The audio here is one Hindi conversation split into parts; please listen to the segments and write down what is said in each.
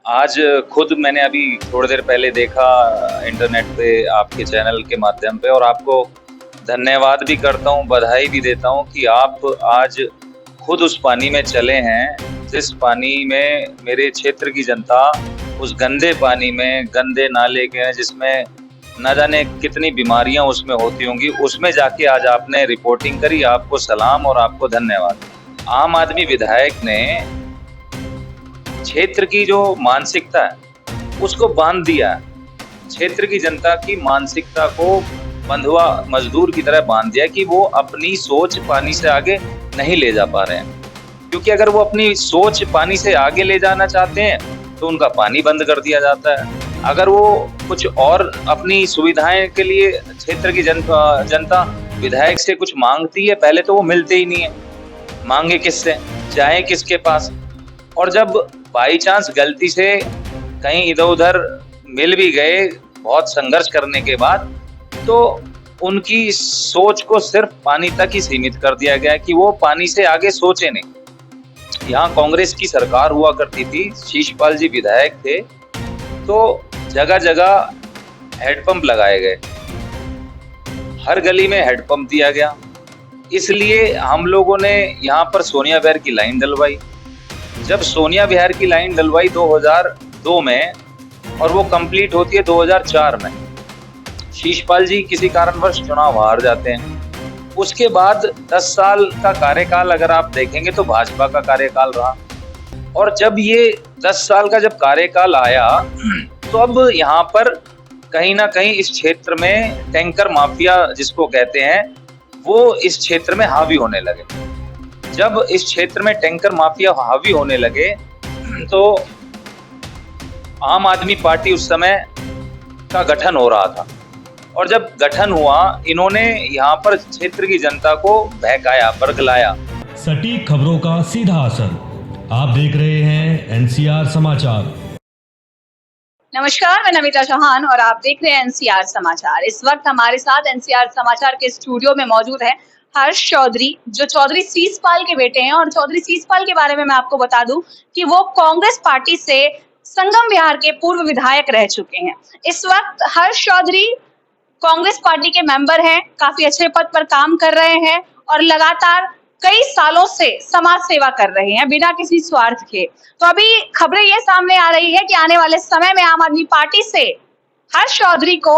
आज खुद मैंने अभी थोड़ी देर पहले देखा इंटरनेट पे आपके चैनल के माध्यम पे, और आपको धन्यवाद भी करता हूँ, बधाई भी देता हूँ कि आप आज खुद उस पानी में चले हैं जिस पानी में मेरे क्षेत्र की जनता उस गंदे पानी में, गंदे नाले के हैं जिसमें न जाने कितनी बीमारियां उसमें होती होंगी, उसमें जाके आज आपने रिपोर्टिंग करी। आपको सलाम और आपको धन्यवाद। आम आदमी विधायक ने क्षेत्र की जो मानसिकता है उसको बांध दिया है। क्षेत्र की जनता की मानसिकता को बंधुआ मजदूर की तरह बांध दिया कि वो अपनी सोच पानी से आगे नहीं ले जा पा रहे हैं। क्योंकि अगर वो अपनी सोच पानी से आगे ले जाना चाहते हैं तो उनका पानी बंद कर दिया जाता है। अगर वो कुछ और अपनी सुविधाएं के लिए क्षेत्र की जनता विधायक से कुछ मांगती है, पहले तो वो मिलते ही नहीं है। मांगे किससे, जाए किसके पास? और जब बाई चांस गलती से कहीं इधर उधर मिल भी गए बहुत संघर्ष करने के बाद, तो उनकी सोच को सिर्फ पानी तक ही सीमित कर दिया गया कि वो पानी से आगे सोचे नहीं। यहाँ कांग्रेस की सरकार हुआ करती थी, शीशपाल जी विधायक थे, तो जगह जगह हेडपंप लगाए गए, हर गली में हेडपंप दिया गया। इसलिए हम लोगों ने यहाँ पर सोनिया विहार की लाइन डलवाई। जब सोनिया विहार की लाइन डलवाई 2002 में और वो कंप्लीट होती है 2004 में, शीशपाल जी किसी कारणवश चुनाव हार जाते हैं। उसके बाद 10 साल का कार्यकाल अगर आप देखेंगे तो भाजपा का कार्यकाल रहा। और जब ये 10 साल का जब कार्यकाल आया तो अब यहाँ पर कहीं ना कहीं इस क्षेत्र में टैंकर माफिया जिसको कहते हैं वो इस क्षेत्र में हावी होने लगे। जब इस क्षेत्र में टैंकर माफिया हावी होने लगे तो आम आदमी पार्टी उस समय का गठन हो रहा था, और जब गठन हुआ इन्होंने यहाँ पर क्षेत्र की जनता को बहकाया, बरगलाया। सटीक खबरों का सीधा असर। आप देख रहे हैं एनसीआर समाचार। नमस्कार, मैं नमिता चौहान और आप देख रहे हैं एनसीआर समाचार। इस वक्त हमारे साथ एनसीआर समाचार के स्टूडियो में मौजूद है हर्ष चौधरी, जो चौधरी शीशपाल के बेटे हैं। और चौधरी शीशपाल के बारे में मैं आपको बता दूं कि वो कांग्रेस पार्टी से संगम विहार के पूर्व विधायक रह चुके हैं। इस वक्त हर्ष चौधरी कांग्रेस पार्टी के मेंबर हैं, काफी अच्छे पद पर काम कर रहे हैं और लगातार कई सालों से समाज सेवा कर रहे हैं बिना किसी स्वार्थ के। तो अभी खबरें ये सामने आ रही है कि आने वाले समय में आम आदमी पार्टी से हर्ष चौधरी को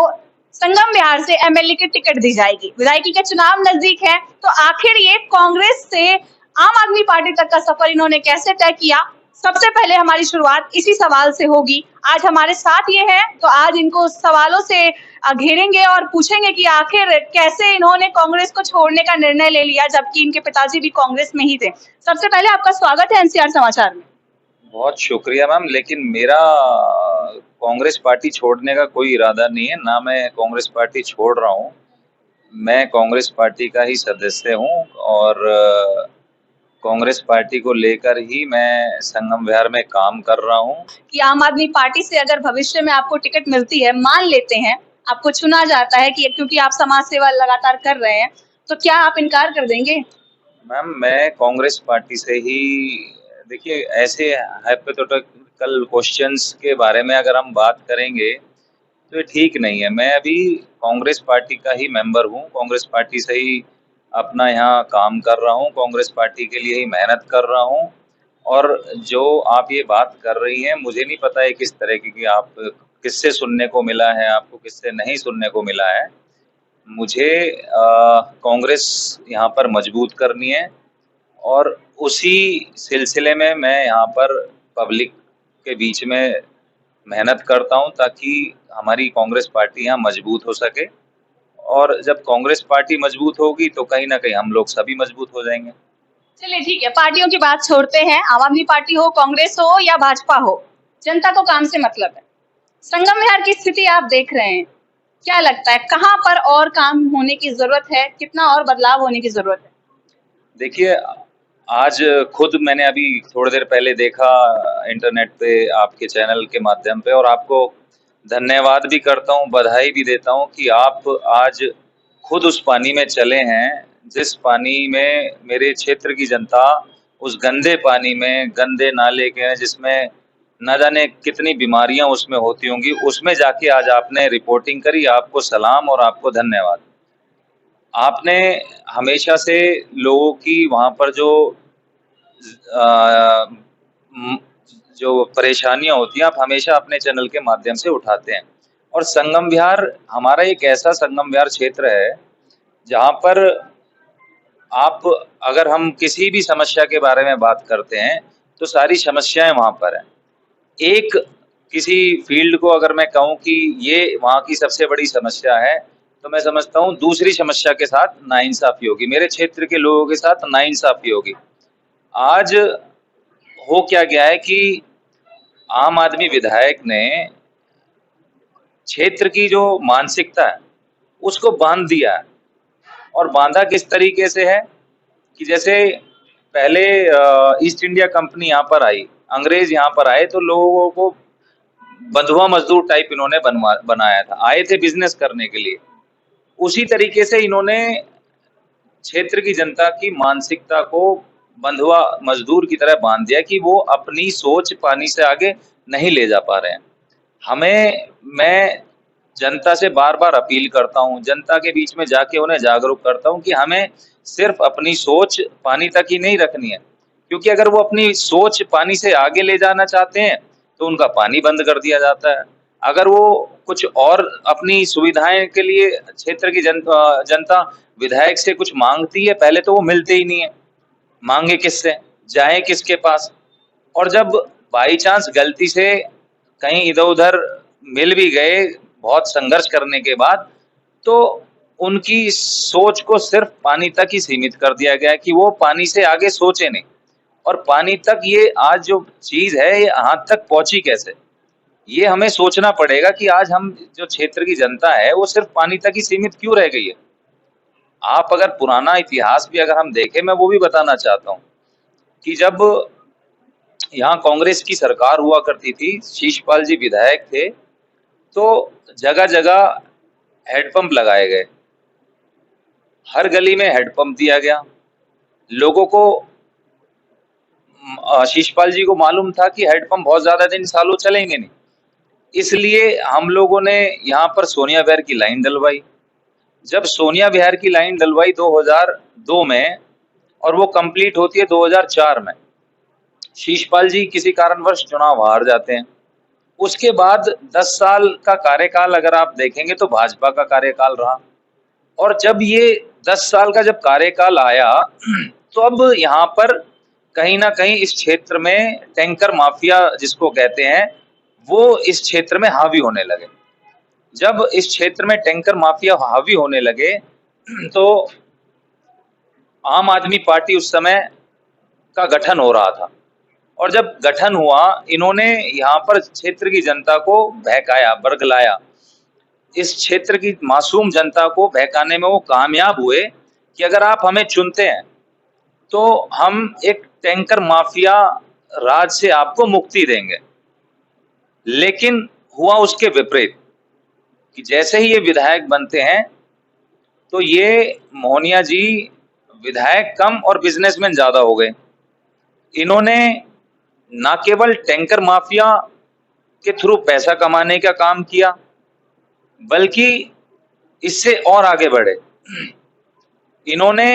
संगम विहार से एमएलए की टिकट दी जाएगी। विधायकी के चुनाव नजदीक है, तो आखिर ये कांग्रेस से आम आदमी पार्टी तक का सफर इन्होंने कैसे तय किया? सबसे पहले हमारी शुरुआत इसी सवाल से होगी। आज हमारे साथ ये हैं, तो आज इनको सवालों से घेरेंगे और पूछेंगे कि आखिर कैसे इन्होंने कांग्रेस को छोड़ने का निर्णय ले लिया, जबकि इनके पिताजी भी कांग्रेस में ही थे। सबसे पहले आपका स्वागत है एनसीआर समाचार में। बहुत शुक्रिया मैम, लेकिन मेरा कांग्रेस पार्टी छोड़ने का कोई इरादा नहीं है, ना मैं कांग्रेस पार्टी छोड़ रहा हूँ। मैं कांग्रेस पार्टी का ही सदस्य हूँ और कांग्रेस पार्टी को लेकर ही मैं संगम विहार में काम कर रहा हूँ। कि आम आदमी पार्टी से अगर भविष्य में आपको टिकट मिलती है, मान लेते हैं आपको चुना जाता है कि क्योंकि आप समाज सेवा लगातार कर रहे हैं, तो क्या आप इनकार कर देंगे? मैम, मैं कांग्रेस पार्टी से ही, देखिए, ऐसे हाइपोथेटिकल क्वेश्चंस के बारे में अगर हम बात करेंगे तो ये ठीक नहीं है। मैं अभी कांग्रेस पार्टी का ही मेंबर हूँ, कांग्रेस पार्टी से ही अपना यहाँ काम कर रहा हूँ, कांग्रेस पार्टी के लिए ही मेहनत कर रहा हूँ। और जो आप ये बात कर रही हैं, मुझे नहीं पता है किस तरह की, आप किससे सुनने को मिला है, आपको किससे नहीं सुनने को मिला है। मुझे कांग्रेस यहाँ पर मजबूत करनी है और उसी सिलसिले में मैं यहाँ पर पब्लिक के बीच में मेहनत करता हूँ ताकि हमारी कांग्रेस पार्टी यहाँ मजबूत हो सके। और जब कांग्रेस पार्टी मजबूत होगी तो कहीं ना कहीं हम लोग सभी मजबूत हो जाएंगे। चलिए ठीक है, पार्टियों की बात छोड़ते हैं। आम आदमी पार्टी हो, कांग्रेस हो या भाजपा हो, जनता को काम से मतलब है। संगम विहार की स्थिति आप देख रहे हैं, क्या लगता है कहाँ पर और काम होने की जरूरत है, कितना और बदलाव होने की जरूरत है? देखिए, आज खुद मैंने अभी थोड़ी देर पहले देखा इंटरनेट पे आपके चैनल के माध्यम पे, और आपको धन्यवाद भी करता हूँ, बधाई भी देता हूँ कि आप आज खुद उस पानी में चले हैं जिस पानी में मेरे क्षेत्र की जनता उस गंदे पानी में, गंदे नाले के हैं जिसमें न जाने कितनी बीमारियां उसमें होती होंगी, उसमें जाके आज आपने रिपोर्टिंग करी। आपको सलाम और आपको धन्यवाद। आपने हमेशा से लोगों की वहां पर जो अ, म- जो परेशानियां होती हैं, आप हमेशा अपने चैनल के माध्यम से उठाते हैं। और संगम विहार हमारा एक ऐसा संगम विहार क्षेत्र है जहां पर आप, अगर हम किसी भी समस्या के बारे में बात करते हैं तो सारी समस्याएं वहां पर हैं। एक किसी फील्ड को अगर मैं कहूं कि ये वहां की सबसे बड़ी समस्या है, तो मैं समझता हूं दूसरी समस्या के साथ नाइंसाफी होगी, मेरे क्षेत्र के लोगों के साथ नाइंसाफी होगी। आज हो क्या गया है कि आम आदमी विधायक ने क्षेत्र की जो मानसिकता है उसको बांध दिया है। और बांधा किस तरीके से है कि जैसे पहले ईस्ट इंडिया कंपनी यहाँ पर आई, अंग्रेज यहाँ पर आए तो लोगों को बंधुआ मजदूर टाइप इन्होंने बनाया था, आए थे बिजनेस करने के लिए। उसी तरीके से इन्होंने क्षेत्र की जनता की मानसिकता को बंधुआ मजदूर की तरह बांध दिया कि वो अपनी सोच पानी से आगे नहीं ले जा पा रहे हैं। मैं जनता से बार बार अपील करता हूँ, जनता के बीच में जाके उन्हें जागरूक करता हूँ कि हमें सिर्फ अपनी सोच पानी तक ही नहीं रखनी है, क्योंकि अगर वो अपनी सोच पानी से आगे ले जाना चाहते हैं तो उनका पानी बंद कर दिया जाता है। अगर वो कुछ और अपनी सुविधाएं के लिए क्षेत्र की जनता विधायक से कुछ मांगती है, पहले तो वो मिलते ही नहीं है, मांगे किससे, जाए किसके पास। और जब बाई चांस गलती से कहीं इधर उधर मिल भी गए बहुत संघर्ष करने के बाद, तो उनकी सोच को सिर्फ पानी तक ही सीमित कर दिया गया है कि वो पानी से आगे सोचे नहीं। और पानी तक ये आज जो चीज है ये हाथ तक पहुंची कैसे, ये हमें सोचना पड़ेगा कि आज हम जो क्षेत्र की जनता है वो सिर्फ पानी तक ही सीमित क्यों रह गई है। आप अगर पुराना इतिहास भी अगर हम देखें, मैं वो भी बताना चाहता हूँ कि जब यहाँ कांग्रेस की सरकार हुआ करती थी, शीशपाल जी विधायक थे, तो जगह जगह हेडपंप लगाए गए, हर गली में हेडपंप दिया गया। लोगों को शीशपाल जी को मालूम था कि हेडपंप बहुत ज्यादा दिन सालों चलेंगे नहीं, इसलिए हम लोगों ने यहाँ पर सोनिया विहार की लाइन डलवाई। जब सोनिया विहार की लाइन डलवाई 2002 में और वो कंप्लीट होती है 2004 में, शीशपाल जी किसी कारणवश चुनाव हार जाते हैं। उसके बाद 10 साल का कार्यकाल अगर आप देखेंगे तो भाजपा का कार्यकाल रहा। और जब ये 10 साल का जब कार्यकाल आया तो अब यहाँ पर कहीं ना कहीं इस क्षेत्र में टैंकर माफिया जिसको कहते हैं वो इस क्षेत्र में हावी होने लगे। जब इस क्षेत्र में टैंकर माफिया हावी होने लगे तो आम आदमी पार्टी उस समय का गठन हो रहा था। और जब गठन हुआ, इन्होंने यहाँ पर क्षेत्र की जनता को बहकाया, बरगलाया। इस क्षेत्र की मासूम जनता को बहकाने में वो कामयाब हुए कि अगर आप हमें चुनते हैं तो हम एक टैंकर माफिया राज से आपको मुक्ति देंगे। लेकिन हुआ उसके विपरीत कि जैसे ही ये विधायक बनते हैं तो ये मोहनिया जी विधायक कम और बिजनेसमैन ज्यादा हो गए। इन्होंने ना केवल टैंकर माफिया के थ्रू पैसा कमाने का काम किया, बल्कि इससे और आगे बढ़े। इन्होंने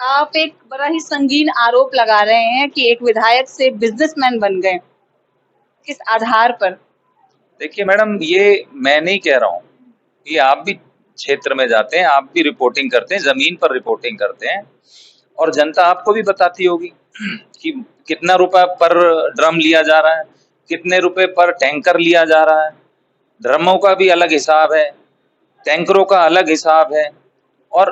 आप एक बड़ा ही संगीन आरोप लगा रहे हैं कि एक विधायक से बिजनेसमैन बन गए, किस आधार पर? देखिए मैडम, ये मैं नहीं कह रहा हूँ, ये आप भी क्षेत्र में जाते हैं, आप भी रिपोर्टिंग करते हैं, जमीन पर रिपोर्टिंग करते हैं, और जनता आपको भी बताती होगी कि कितना रुपए पर ड्रम लिया जा रहा है, कितने रुपए पर टैंकर लिया जा रहा है। ड्रमों का भी अलग हिसाब है, टैंकरों का अलग हिसाब है, और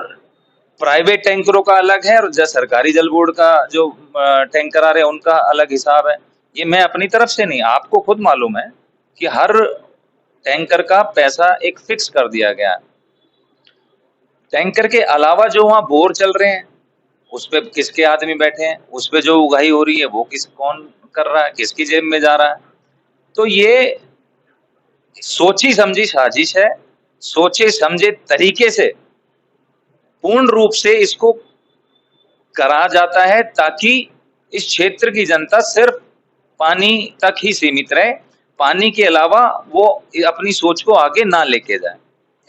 प्राइवेट टैंकरों का अलग है, और जो सरकारी जल बोर्ड का जो टैंकर आ रहे हैं उनका अलग हिसाब है। ये मैं अपनी तरफ से नहीं, आपको खुद मालूम है कि हर टैंकर का पैसा एक फिक्स कर दिया गया है। टैंकर के अलावा जो वहाँ बोर चल रहे हैं उस पे किसके आदमी बैठे हैं, उस पे जो उगाही हो रही है वो कौन कर रहा है, किसकी जेब में जा रहा है। तो ये सोची समझी साजिश है, सोचे समझे तरीके से पूर्ण रूप से इसको करा जाता है ताकि इस क्षेत्र की जनता सिर्फ पानी तक ही सीमित रहे, पानी के अलावा वो अपनी सोच को आगे ना लेके जाए।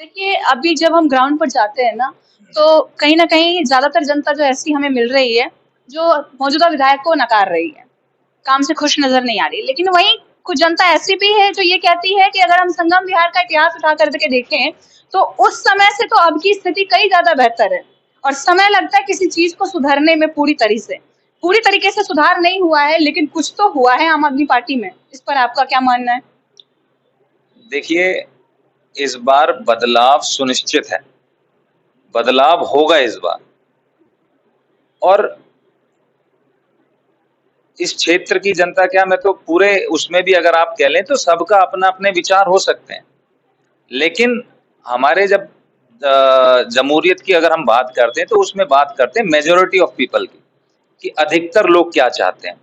देखिए, अभी जब हम ग्राउंड पर जाते हैं ना, तो कहीं न कहीं ज़्यादातर जनता जो ऐसी हमें मिल रही है, जो मौजूदा विधायक को नकार रही है, काम से खुश नज़र नहीं आ रही। लेकिन वहीं कुछ जनता ऐसी भी है जो ये कहती है कि अगर हम संगम विहार का इतिहास उठा कर के देखें, तो उस समय से तो अब की स्थिति कई ज़्यादा बेहतर है और समय लगता है किसी चीज़ को सुधरने में पूरी तरीके से सुधार नहीं हुआ है, लेकिन कुछ तो हुआ है आम आदमी पार्टी में। इस पर आपका क्या मानना है? देखिए, इस बार बदलाव सुनिश्चित है, बदलाव होगा इस बार। और इस क्षेत्र की जनता क्या, मैं तो पूरे उसमें भी अगर आप कह लें तो सबका अपना अपने विचार हो सकते हैं, लेकिन हमारे जब जमहूरियत की अगर हम बात करते हैं तो उसमें बात करते हैं मेजॉरिटी ऑफ पीपल की, कि अधिकतर लोग क्या चाहते हैं।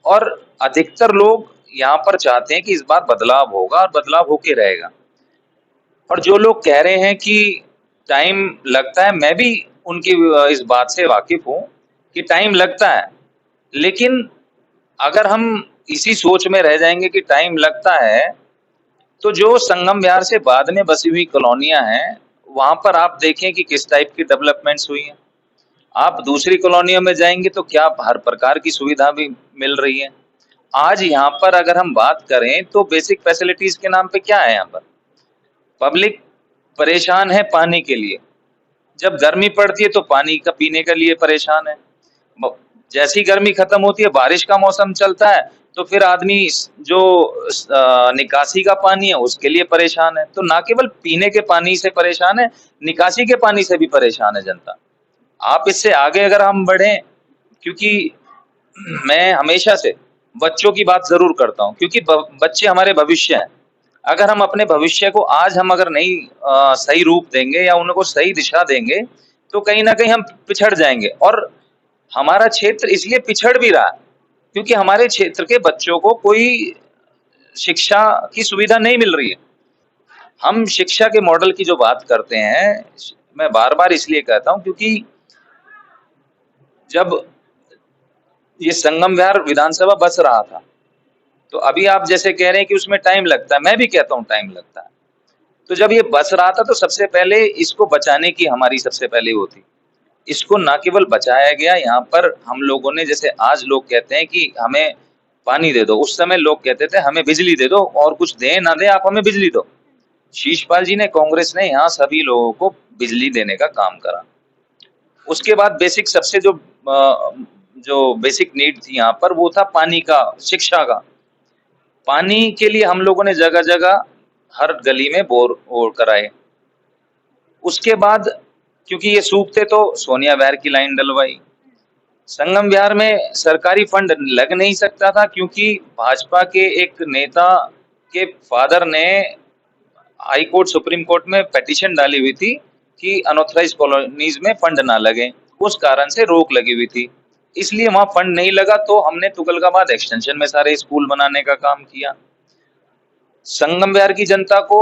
और अधिकतर लोग यहाँ पर चाहते हैं कि इस बार बदलाव होगा और बदलाव होके रहेगा। और जो लोग कह रहे हैं कि टाइम लगता है, मैं भी उनकी इस बात से वाकिफ हूँ कि टाइम लगता है, लेकिन अगर हम इसी सोच में रह जाएंगे कि टाइम लगता है, तो जो संगम विहार से बाद में बसी हुई कॉलोनियां हैं, वहां पर आप देखें कि किस टाइप की डेवलपमेंट्स हुई हैं। आप दूसरी कॉलोनियों में जाएंगे तो क्या हर प्रकार की सुविधा भी मिल रही है। आज यहाँ पर अगर हम बात करें तो बेसिक फैसिलिटीज के नाम पे क्या है, यहाँ पर पब्लिक परेशान है पानी के लिए। जब गर्मी पड़ती है तो पानी का पीने के लिए परेशान है, जैसी गर्मी खत्म होती है, बारिश का मौसम चलता है, तो फिर आदमी जो निकासी का पानी है उसके लिए परेशान है। तो ना केवल पीने के पानी से परेशान है, निकासी के पानी से भी परेशान है जनता। आप इससे आगे अगर हम बढ़ें, क्योंकि मैं हमेशा से बच्चों की बात जरूर करता हूँ, क्योंकि बच्चे हमारे भविष्य हैं। अगर हम अपने भविष्य को आज हम अगर नहीं सही रूप देंगे या उनको सही दिशा देंगे, तो कहीं ना कहीं हम पिछड़ जाएंगे। और हमारा क्षेत्र इसलिए पिछड़ भी रहा है क्योंकि हमारे क्षेत्र के बच्चों को कोई शिक्षा की सुविधा नहीं मिल रही है। हम शिक्षा के मॉडल की जो बात करते हैं, मैं बार बार इसलिए कहता हूं क्योंकि जब ये संगम विहार विधानसभा बस रहा था, तो अभी आप जैसे कह रहे हैं कि उसमें टाइम लगता है, मैं भी कहता हूं टाइम लगता है। तो जब ये बस रहा था तो सबसे पहले इसको बचाने की हमारी सबसे पहले वो थी। इसको ना केवल बचाया गया, यहाँ पर हम लोगों ने, जैसे आज लोग कहते हैं कि हमें पानी दे दो, उस समय लोग कहते थे हमें बिजली दे दो, और कुछ दे ना दे आप हमें बिजली दो। शीशपाल जी ने, कांग्रेस ने यहाँ सभी लोगों को बिजली देने का काम करा। उसके बाद बेसिक सबसे जो बेसिक नीड थी यहाँ पर, वो था पानी का, शिक्षा का। पानी के लिए हम लोगों ने जगह जगह हर गली में बोर कराए। उसके बाद क्योंकि ये सूखते तो सोनिया विहार की लाइन डलवाई। संगम विहार में सरकारी फंड लग नहीं सकता था क्योंकि भाजपा के एक नेता के फादर ने हाई कोर्ट, सुप्रीम कोर्ट में पिटीशन डाली हुई थी कि अनऑथराइज कॉलोनीज में फंड ना लगे, उस कारण से रोक लगी हुई थी, इसलिए वहां फंड नहीं लगा। तो हमने तुगलकाबाद एक्सटेंशन में सारे स्कूल बनाने का काम किया। संगम विहार की जनता को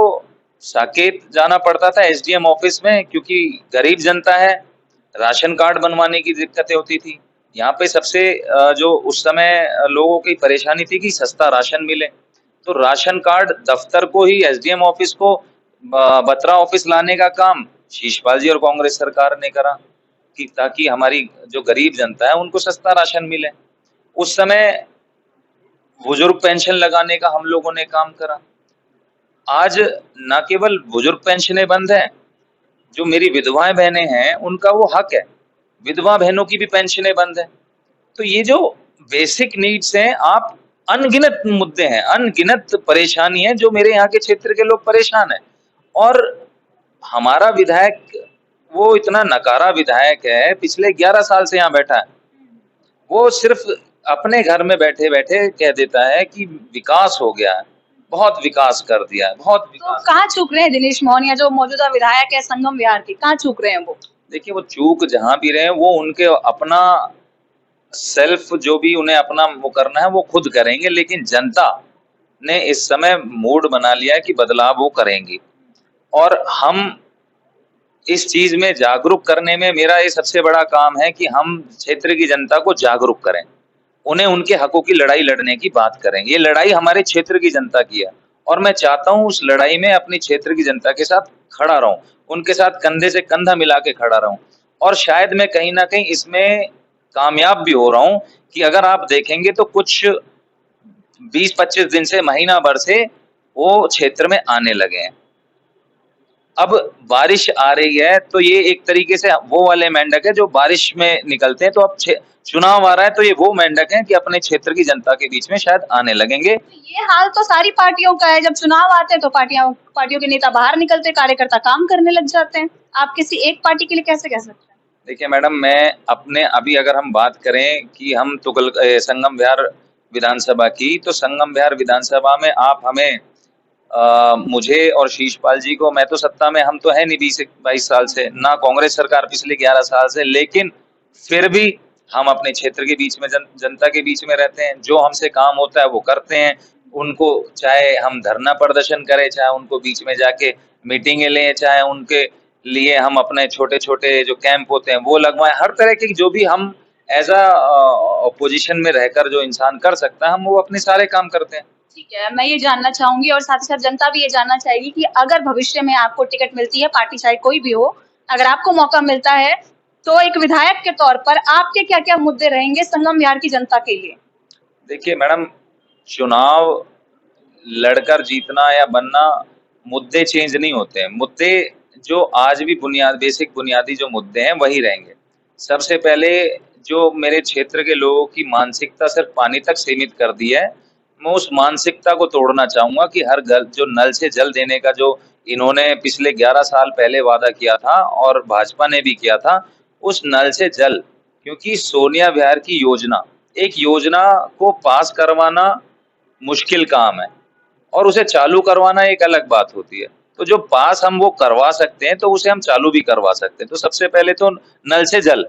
साकेत जाना पड़ता था एसडीएम ऑफिस में, क्योंकि गरीब जनता है, राशन कार्ड बनवाने की दिक्कतें होती थी। यहाँ पे सबसे जो उस समय लोगों की परेशानी थी कि सस्ता राशन मिले, तो राशन कार्ड दफ्तर को ही, एसडीएम ऑफिस को बत्रा ऑफिस लाने का काम शीशपाल जी और कांग्रेस सरकार ने करा, कि ताकि हमारी जो गरीब जनता है उनको सस्ता राशन मिले। उस समय बुजुर्ग पेंशन लगाने का हम लोगों ने काम करा। आज न केवल बुजुर्ग पेंशनें बंद है, जो मेरी विधवाएं बहनें हैं उनका वो हक है, विधवा बहनों की भी पेंशनें बंद है। तो ये जो बेसिक नीड्स हैं, आप अनगिनत मुद्दे हैं, अनगिनत परेशानी है जो मेरे यहाँ के क्षेत्र के लोग परेशान हैं। और हमारा विधायक वो इतना नकारा विधायक है, पिछले 11 साल से यहाँ बैठा है, वो सिर्फ अपने घर में बैठे बैठे कह देता है कि विकास हो गया है, बहुत विकास कर दिया है, बहुत तो विकास। कहाँ चूक रहे हैं दिनेश मोहनिया, जो मौजूदा विधायक है संगम विहार के, कहाँ चूक रहे हैं वो? देखिए, वो चूक जहां भी रहे, वो उनके अपना सेल्फ जो भी उन्हें अपना वो करना है वो खुद करेंगे, लेकिन जनता ने इस समय मूड बना लिया है कि बदलाव वो करेंगी। और हम इस चीज में जागरूक करने में, मेरा ये सबसे बड़ा काम है कि हम क्षेत्र की जनता को जागरूक करें। उन्हें उनके हकों की लड़ाई लड़ने की बात करें। ये लड़ाई हमारे क्षेत्र की जनता की है और मैं चाहता हूँ उस लड़ाई में अपने क्षेत्र की जनता के साथ खड़ा रहूं, उनके साथ कंधे से कंधा मिला के खड़ा रहूं और शायद मैं कहीं ना कहीं इसमें कामयाब भी हो रहा हूं कि अगर आप देखेंगे तो कुछ 20-25 दिन से, महीना भर से वो क्षेत्र में आने लगे हैं। अब बारिश आ रही है तो ये एक तरीके से वो वाले मेंढक है जो बारिश में निकलते हैं, तो अब चुनाव आ रहा है तो ये वो मेंढक हैं कि अपने क्षेत्र की जनता के बीच में शायद आने लगेंगे। ये हाल तो सारी पार्टियों का है, जब चुनाव आते हैं तो पार्टियों के नेता बाहर निकलते, कार्यकर्ता काम करने लग जाते हैं। आप किसी एक पार्टी के लिए कैसे कह सकते हैं? देखिए मैडम, मैं अपने अभी अगर हम बात करें कि हम संगम विहार विधानसभा की, तो संगम विहार विधानसभा में आप हमें मुझे और शीशपाल जी को, मैं तो सत्ता में हम तो है नहीं 20-22 साल से, ना कांग्रेस सरकार पिछले 11 साल से, लेकिन फिर भी हम अपने क्षेत्र के बीच में जनता के बीच में रहते हैं। जो हमसे काम होता है वो करते हैं। उनको चाहे हम धरना प्रदर्शन करें, चाहे उनको बीच में जाके मीटिंगें लें, चाहे उनके लिए हम अपने छोटे छोटे जो कैंप होते हैं वो लगवाएं, हर तरह की जो भी हम एज अ पोजीशन में रहकर जो इंसान कर सकता है, हम वो अपने सारे काम करते हैं। ठीक है, मैं ये जानना चाहूंगी और साथ ही साथ जनता भी ये जानना चाहेगी कि अगर भविष्य में आपको टिकट मिलती है, पार्टी चाहे कोई भी हो, अगर आपको मौका मिलता है तो एक विधायक के तौर पर आपके क्या क्या मुद्दे रहेंगे संगम विहार की जनता के लिए? देखिए मैडम, चुनाव लड़कर जीतना या बनना, मुद्दे चेंज नहीं होते हैं। मुद्दे जो आज भी बेसिक बुनियादी जो मुद्दे हैं वही रहेंगे। सबसे पहले जो मेरे क्षेत्र के लोगों की मानसिकता सिर्फ पानी तक सीमित कर दी है, मैं उस मानसिकता को तोड़ना चाहूंगा कि हर घर जो नल से जल देने का जो इन्होंने पिछले 11 साल पहले वादा किया था और भाजपा ने भी किया था, उस नल से जल, क्योंकि सोनिया विहार की योजना, एक योजना को पास करवाना मुश्किल काम है और उसे चालू करवाना एक अलग बात होती है। तो जो पास हम वो करवा सकते हैं तो उसे हम चालू भी करवा सकते हैं। तो सबसे पहले तो नल से जल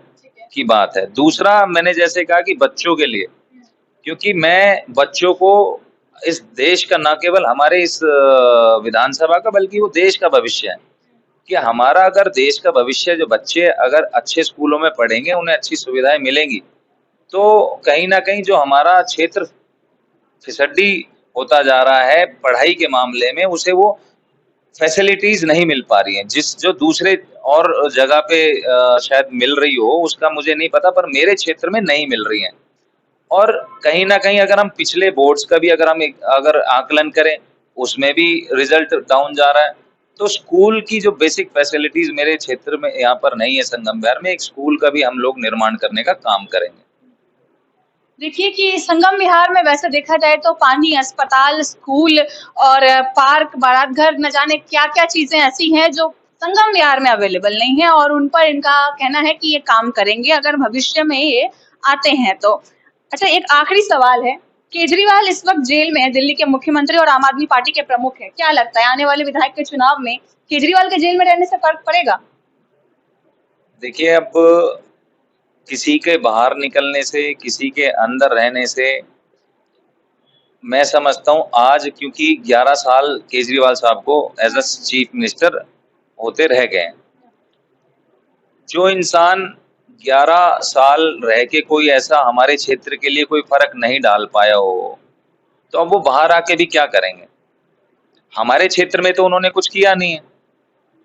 की बात है। दूसरा, मैंने जैसे कहा कि बच्चों के लिए, क्योंकि मैं बच्चों को, इस देश का, ना केवल हमारे इस विधानसभा का बल्कि वो देश का भविष्य है, कि हमारा अगर देश का भविष्य, जो बच्चे अगर अच्छे स्कूलों में पढ़ेंगे, उन्हें अच्छी सुविधाएं मिलेंगी, तो कहीं ना कहीं जो हमारा क्षेत्र फिसड्डी होता जा रहा है पढ़ाई के मामले में, उसे वो फैसिलिटीज नहीं मिल पा रही हैं, जिस जो दूसरे और जगह पे शायद मिल रही हो, उसका मुझे नहीं पता, पर मेरे क्षेत्र में नहीं मिल रही हैं। और कहीं ना कहीं अगर हम पिछले बोर्ड्स का भी अगर आकलन करें, उसमें भी रिजल्ट डाउन जा रहा है। तो स्कूल की जो बेसिक फैसिलिटीज मेरे क्षेत्र में यहाँ पर नहीं है, संगम विहार में एक स्कूल का भी हम लोग निर्माण करने का काम करेंगे। देखिए कि संगम विहार में वैसे देखा जाए तो पानी, अस्पताल, स्कूल और पार्क, बारात घर, न जाने क्या-क्या चीजें ऐसी हैं जो संगम विहार में अवेलेबल नहीं है और उन पर इनका कहना है कि ये काम करेंगे अगर भविष्य में ये आते हैं तो। अच्छा, एक आखिरी सवाल है, केजरीवाल इस वक्त जेल में है, दिल्ली के मुख्यमंत्री और आम आदमी पार्टी के प्रमुख है। क्या लगता है आने वाले विधायक के चुनाव में केजरीवाल के जेल में रहने से फर्क पड़ेगा? देखिए, अब किसी के बाहर निकलने से, किसी के अंदर रहने से, मैं समझता हूँ आज, क्योंकि 11 साल केजरीवाल साहब को एज अ चीफ मिनिस्टर होते रह गए, जो इंसान 11 साल रह के कोई ऐसा हमारे क्षेत्र के लिए कोई फर्क नहीं डाल पाया हो, तो अब वो बाहर आके भी क्या करेंगे? हमारे क्षेत्र में तो उन्होंने कुछ किया नहीं है।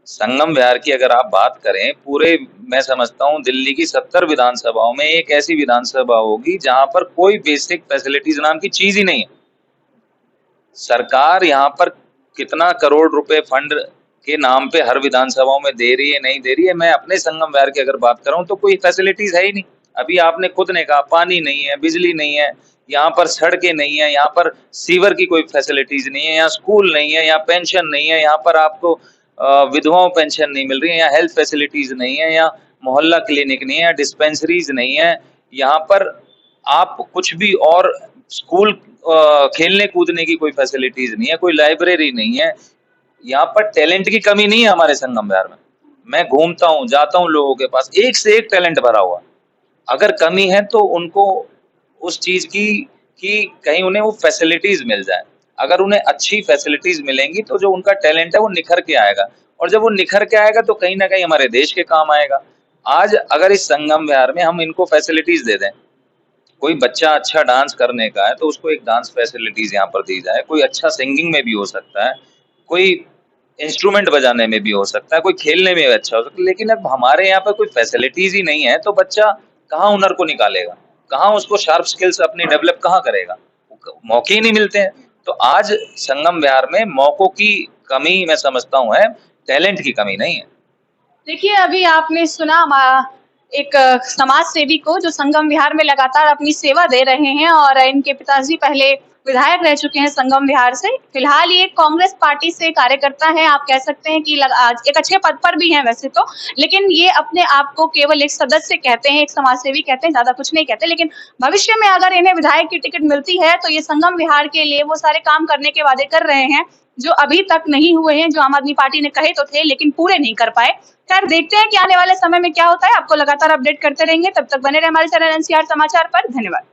संगम विहार की अगर आप बात करें, पूरे, मैं समझता हूँ दिल्ली की 70 विधानसभाओं में एक ऐसी विधानसभा होगी जहां पर कोई बेसिक फैसिलिटीज नाम की चीज ही नहीं है। सरकार यहाँ पर कितना करोड़ रुपए फंड के नाम पे हर विधानसभाओं में दे रही है, नहीं दे रही है। मैं अपने संगम विहार की अगर बात करूं तो कोई फैसिलिटीज है ही नहीं। अभी आपने खुद ने कहा, पानी नहीं है, बिजली नहीं है, यहाँ पर सड़कें नहीं है, यहाँ पर सीवर की कोई फैसिलिटीज नहीं है, यहाँ स्कूल नहीं है, यहाँ पेंशन नहीं है, यहाँ पर आपको विधवाओं पेंशन नहीं मिल रही है, यहाँ हेल्थ फैसिलिटीज नहीं है, यहाँ मोहल्ला क्लिनिक नहीं है, डिस्पेंसरीज नहीं है, यहाँ पर आप कुछ भी, और स्कूल खेलने कूदने की कोई फैसिलिटीज नहीं है, कोई लाइब्रेरी नहीं है। यहाँ पर टैलेंट की कमी नहीं है हमारे संगम विहार में। मैं घूमता हूँ, जाता हूँ लोगों के पास, एक से एक टैलेंट भरा हुआ। अगर कमी है तो उनको उस चीज की कि कहीं उन्हें वो फैसिलिटीज मिल जाए। अगर उन्हें अच्छी फैसिलिटीज मिलेंगी तो जो उनका टैलेंट है वो निखर के आएगा, और जब वो निखर के आएगा तो कहीं ना कहीं हमारे देश के काम आएगा। आज अगर इस संगम विहार में हम इनको फैसिलिटीज दे दें, कोई बच्चा अच्छा डांस करने का है तो उसको एक डांस फैसिलिटीज यहाँ पर दी जाए, कोई अच्छा सिंगिंग में भी हो सकता है, कोई इंस्ट्रूमेंट बजाने में भी हो सकता है, कोई खेलने में भी अच्छा हो सकता है, लेकिन अब हमारे यहाँ पर कोई फैसिलिटीज ही नहीं है तो बच्चा कहाँ हुनर को निकालेगा, कहाँ उसको शार्प स्किल्स अपनी डेवलप कहाँ करेगा, मौके ही नहीं मिलते हैं। तो आज संगम विहार में मौकों की कमी मैं समझता हूँ है, टैलेंट की कमी नहीं है। देखिए, अभी आपने सुना एक समाज सेवी को जो संगम विहार में लगातार अपनी सेवा दे रहे हैं और इनके पिताजी पहले विधायक रह चुके हैं संगम विहार से। फिलहाल ये कांग्रेस पार्टी से कार्यकर्ता हैं, आप कह सकते हैं कि आज एक अच्छे पद पर भी हैं वैसे तो, लेकिन ये अपने आप को केवल एक सदस्य कहते हैं, एक समाज सेवी कहते हैं, ज्यादा कुछ नहीं कहते। लेकिन भविष्य में अगर इन्हें विधायक की टिकट मिलती है तो ये संगम विहार के लिए वो सारे काम करने के वादे कर रहे हैं जो अभी तक नहीं हुए हैं, जो आम आदमी पार्टी ने कहे तो थे लेकिन पूरे नहीं कर पाए। खैर, देखते हैं कि आने वाले समय में क्या होता है। आपको लगातार अपडेट करते रहेंगे, तब तक बने रहे हमारे चैनल एनसीआर समाचार पर। धन्यवाद।